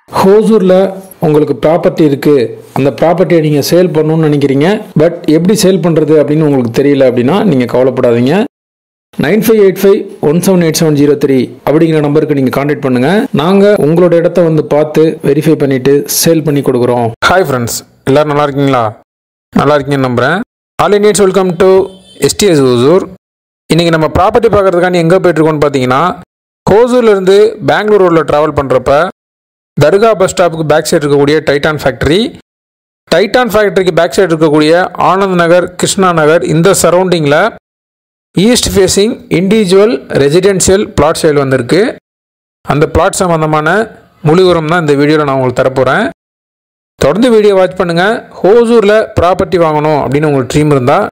ஹோசூரில் உங்களுக்கு ப்ராப்பர்ட்டி இருக்குது, அந்த ப்ராப்பர்ட்டியை நீங்கள் சேல் பண்ணணும்னு நினைக்கிறீங்க, பட் எப்படி சேல் பண்ணுறது அப்படின்னு உங்களுக்கு தெரியல அப்படின்னா நீங்கள் கவலைப்படாதீங்க. 9585178703 அப்படிங்கிற நம்பருக்கு நீங்கள் கான்டாக்ட் பண்ணுங்கள். நாங்கள் உங்களோட இடத்த வந்து பார்த்து வெரிஃபை பண்ணிவிட்டு சேல் பண்ணி கொடுக்குறோம். ஹாய் ஃப்ரெண்ட்ஸ், எல்லோரும் நல்லா இருக்கீங்களா? நல்லா இருக்கீங்கன்னு நம்புகிறேன். All Indians welcome to STS Hosur. இன்றைக்கி நம்ம ப்ராப்பர்ட்டி பார்க்குறதுக்காண்டி எங்கே போய்ட்டுருக்கோன்னு பார்த்தீங்கன்னா, ஹோசூர்லேருந்து பெங்களூர் ரோடில் ட்ராவல் பண்ணுறப்ப தர்கா பஸ் ஸ்டாப்புக்கு பேக் சைடு இருக்கக்கூடிய டைட்டான் ஃபேக்ட்ரிக்கு பேக் சைடு இருக்கக்கூடிய ஆனந்த் நகர், கிருஷ்ணா நகர் இந்த சரௌண்டிங்கில் east facing individual residential plot sale வந்திருக்கு. அந்த பிளாட் சம்மந்தமான முழு விவரம் தான் இந்த வீடியோவில் நான் உங்களுக்கு தரப்போகிறேன். தொடர்ந்து வீடியோ வாட்ச் பண்ணுங்கள். ஹோசூரில் ப்ராப்பர்ட்டி வாங்கணும் அப்படின்னு உங்களுக்கு ட்ரீம் இருந்தால்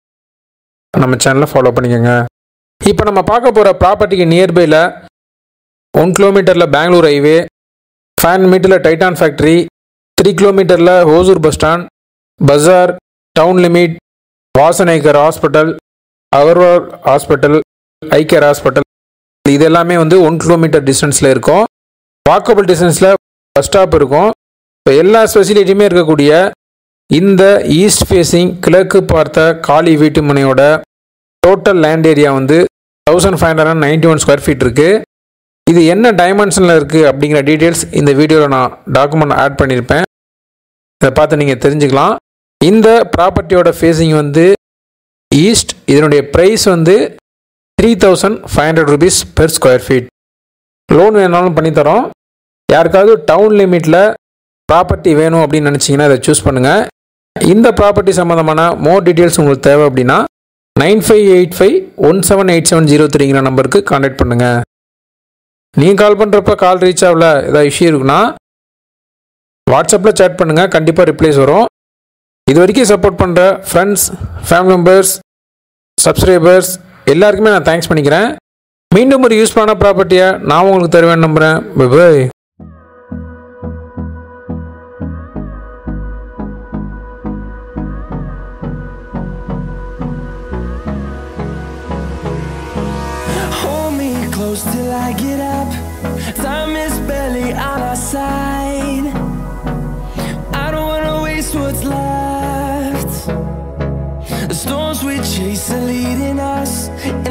நம்ம சேனலை ஃபாலோ பண்ணிக்கோங்க. இப்போ நம்ம பார்க்க போகிற ப்ராப்பர்ட்டிக்கு நியர்பையில் 1 கிலோமீட்டரில் பெங்களூர் ஹைவே, 500 மீட்டரில் டைட்டான் ஃபேக்ட்ரி, 3 கிலோமீட்டரில் ஹோசூர் பஸ் ஸ்டாண்ட், பஜார், டவுன் லிமிட், வாசனைக்கர் hospital, Agarwal hospital, eye care hospital, இது எல்லாமே வந்து 1 கிலோமீட்டர் டிஸ்டன்ஸில் இருக்கும். வாக்கபிள் டிஸ்டன்ஸில் பஸ் ஸ்டாப் இருக்கும். இப்போ எல்லா ஃபெசிலிட்டியுமே இருக்கக்கூடிய இந்த ஈஸ்ட் ஃபேஸிங் கிழக்கு பார்த்த காலி வீட்டு மனையோட டோட்டல் லேண்ட் ஏரியா வந்து 1591 ஸ்கொயர் ஃபீட் இருக்குது. இது என்ன டைமென்ஷனில் இருக்குது அப்படிங்கிற டீட்டெயில்ஸ் இந்த வீடியோவில் நான் டாக்குமெண்ட் ஆட் பண்ணியிருப்பேன். இதை பார்த்து நீங்கள் தெரிஞ்சுக்கலாம். இந்த ப்ராப்பர்ட்டியோட ஃபேஸிங் வந்து ஈஸ்ட். இதனுடைய ப்ரைஸ் வந்து 3500 rupees per square feet. Loan வேணாலும் பண்ணித்தரோம். யாருக்காவது டவுன் லிமிட்டில் ப்ராப்பர்ட்டி வேணும் அப்படின்னு நினச்சிங்கன்னா இதை சூஸ் பண்ணுங்கள். இந்த ப்ராப்பர்ட்டி சம்மந்தமான மோர் டீட்டெயில்ஸ் உங்களுக்கு தேவை அப்படின்னா 9585178703ங்கிற நம்பருக்கு கான்டாக்ட் பண்ணுங்கள். நீங்கள் கால் பண்ணுறப்ப கால் ரீச் ஆகல, ஏதாவது இஷ்யூ இருக்குன்னா வாட்ஸ்அப்பில் சேட் பண்ணுங்கள், கண்டிப்பாக ரிப்ளைஸ் வரும். இது வரைக்கும் சப்போர்ட் பண்ணுற ஃப்ரெண்ட்ஸ், ஃபேமிலி மெம்பர்ஸ், சப்ஸ்கிரைபர்ஸ் எல்லாருக்குமே நான் தேங்க்ஸ் பண்ணிக்கிறேன். மீண்டும் ஒரு யூஸ்ஃபுல்லான ப்ராப்பர்ட்டியை நான் உங்களுக்கு தருவேன்னு நம்புகிறேன். By. Till I get up, time is barely on our side. I don't wanna waste what's left. The storms we chase are leading us, and